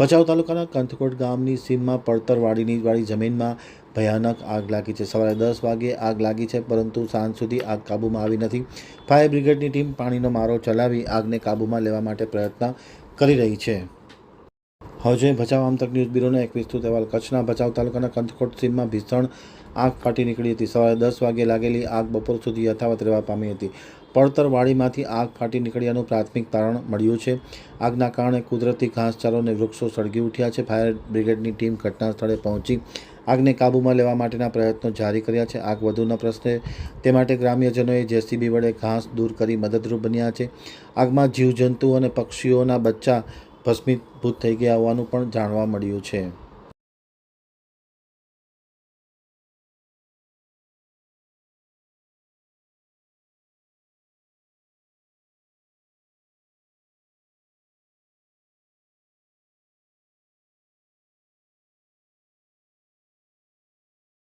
ભચાઉ તાલુકાના કંથકોટ ગામની સીમમાં પડતરવાડી જમીનમાં ભયાનક આગ લાગી છે। સવારે 10 વાગ્યે આગ લાગી છે, પરંતુ સાંજ સુધી આગ કાબૂમાં આવી નથી। ફાયર બ્રિગેડની ટીમ પાણીનો મારો ચલાવી આગને કાબૂમાં લેવા માટે પ્રયત્ન કરી રહી છે। હવે જોઈએ ભચાઉ આમતક ન્યૂઝ બ્યુરોનો એક વિસ્તૃત અહેવાલ। કચ્છના ભચાઉ તાલુકાના કંથકોટ સીમમાં ભીષણ આગ ફાટી નીકળી હતી। સવારે 10 વાગ્યે લાગેલી આગ બપોર સુધી યથાવત રહેવા પામી હતી। પડતરવાડીમાંથી આગ ફાટી નીકળ્યાનું પ્રાથમિક તારણ મળ્યું છે। આગના કારણે કુદરતી ઘાસચારો અને વૃક્ષો સળગી ઉઠ્યા છે। ફાયર બ્રિગેડની ટીમ ઘટના સ્થળે પહોંચી આગને કાબૂમાં લેવા માટેના પ્રયત્નો જારી કર્યા છે। આગ વધુ ન પ્રસરે તે માટે ગ્રામ્યજનોએ જેસીબી વડે ઘાસ દૂર કરી મદદરૂપ બન્યા છે। આગમાં જીવજંતુ અને પક્ષીઓના બચ્ચા ભસ્મીભૂત થઈ ગયા હોવાનું પણ જાણવા મળ્યું છે।